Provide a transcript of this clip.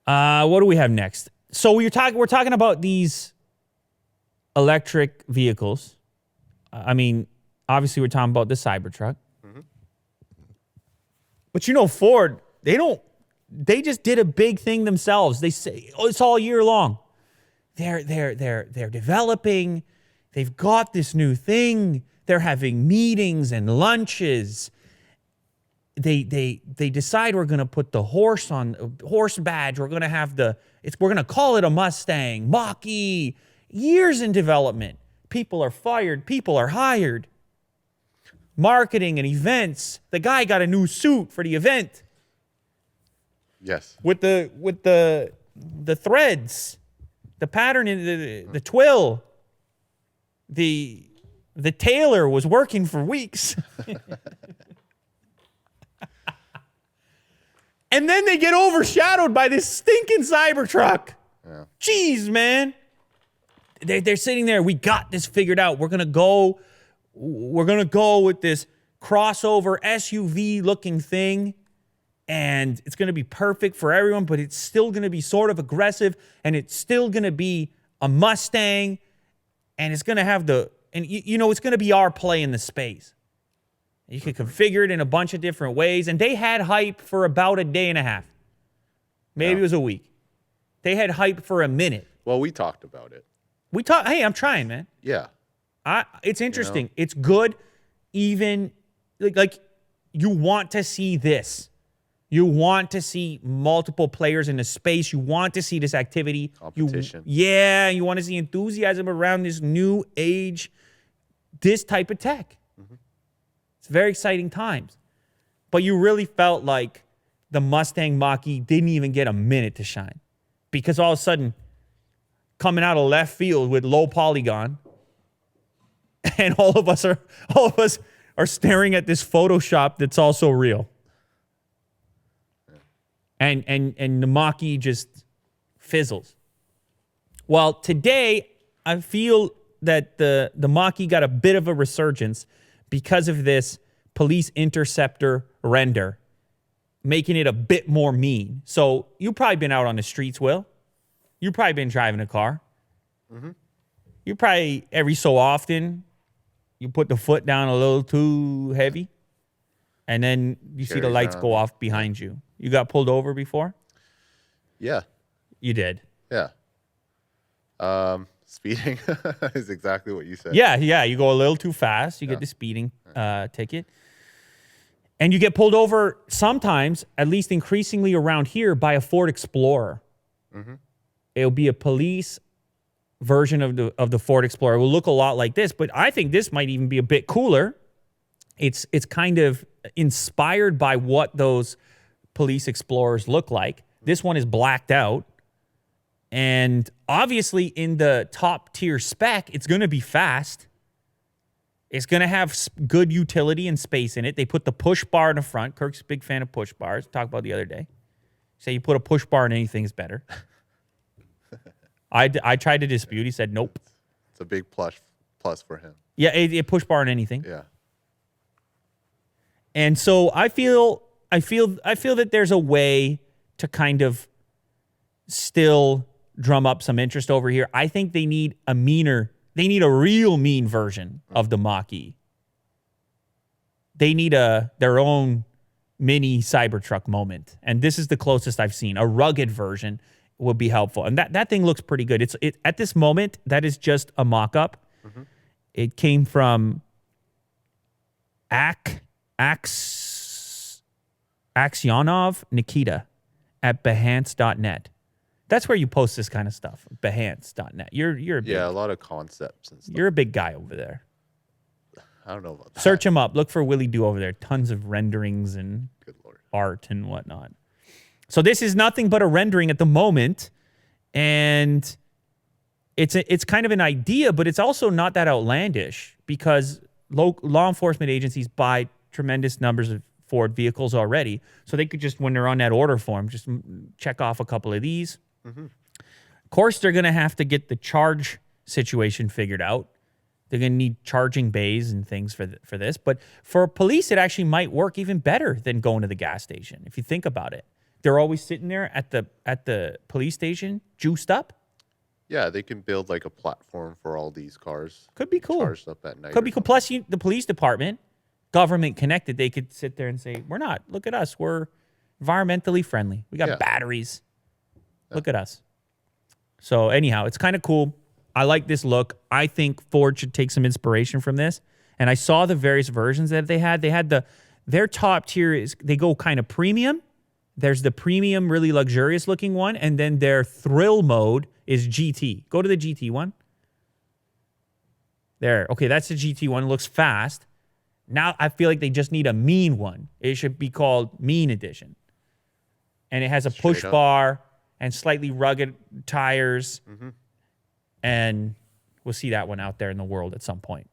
What do we have next? So we're talking about these electric vehicles. I mean, obviously we're talking about the Cybertruck. Mm-hmm. But Ford, they just did a big thing themselves. They say, it's all year long. They're developing. They've got this new thing. They're having meetings and lunches. They decide we're going to put the horse badge. We're going to have we're going to call it a Mustang, Mach-E. Years in development. People are fired. People are hired. Marketing and events. The guy got a new suit for the event. Yes. With the threads, the pattern in the twill. The tailor was working for weeks. And then they get overshadowed by this stinking Cybertruck. Yeah. Jeez, man. They're sitting there. We got this figured out. We're gonna go with this crossover SUV looking thing, and it's gonna be perfect for everyone. But it's still gonna be sort of aggressive, and it's still gonna be a Mustang, and it's gonna have it's gonna be our play in the space. You can configure it in a bunch of different ways. And they had hype for about a day and a half. Maybe it was a week. They had hype for a minute. Well, we talked about it. Hey, I'm trying, man. Yeah. It's interesting. It's good. Even like you want to see this. You want to see multiple players in the space. You want to see this activity. Competition. You want to see enthusiasm around this new age, this type of tech. Mm-hmm. It's very exciting times. But you really felt like the Mustang Mach-E didn't even get a minute to shine. Because all of a sudden, coming out of left field with low polygon, and all of us are staring at this Photoshop that's also real. And the Mach-E just fizzles. Well, today, I feel that the Mach-E got a bit of a resurgence because of this police interceptor render, making it a bit more mean. So you've probably been out on the streets, Will. You've probably been driving a car. Mm-hmm. You probably, every so often, you put the foot down a little too heavy, and then you see the lights go off behind you. You got pulled over before? Yeah. You did? Yeah. Speeding is exactly what you said. Yeah. You go a little too fast. You get the speeding ticket. And you get pulled over sometimes, at least increasingly around here, by a Ford Explorer. Mm-hmm. It'll be a police version of the Ford Explorer. It will look a lot like this, but I think this might even be a bit cooler. It's kind of inspired by what those police Explorers look like. This one is blacked out. And obviously in the top tier spec, it's going to be fast. It's going to have good utility and space in it. They put the push bar in the front. Kirk's a big fan of push bars. Talked about the other day. Say you put a push bar in anything is better. I tried to dispute. He said nope. It's a big plus for him. Yeah, a push bar in anything. Yeah. And so I feel that there's a way to kind of still drum up some interest over here. I think they need a real mean version of the Mach-E. They need their own mini Cybertruck moment. And this is the closest I've seen. A rugged version would be helpful. And that thing looks pretty good. It's at this moment, that is just a mock-up. Mm-hmm. It came from Aksionov Nikita at Behance.net. That's where you post this kind of stuff. Behance.net. You're a lot of concepts and stuff. You're a big guy over there. I don't know about that. Search him up. Look for Willie Do over there. Tons of renderings and art and whatnot. So this is nothing but a rendering at the moment, and it's kind of an idea, but it's also not that outlandish because law enforcement agencies buy tremendous numbers of Ford vehicles already, so they could just, when they're on that order form, just check off a couple of these. Mm-hmm. Of course, they're going to have to get the charge situation figured out. They're going to need charging bays and things for this. But for police, it actually might work even better than going to the gas station, if you think about it. they're always sitting there at the police station, juiced up. Yeah, they can build like a platform for all these cars. Could be cool. Charged up at night. Could be cool. Plus, the police department, government connected, they could sit there and say, we're not. Look at us. We're environmentally friendly. We got batteries. Look at us. So anyhow, it's kind of cool. I like this look. I think Ford should take some inspiration from this. And I saw the various versions that they had. They had their top tier is, they go kind of premium. There's the premium, really luxurious looking one. And then their thrill mode is GT. Go to the GT one. There. Okay, that's the GT one. It looks fast. Now I feel like they just need a mean one. It should be called Mean Edition. And it has a push bar and slightly rugged tires. And we'll see that one out there in the world at some point.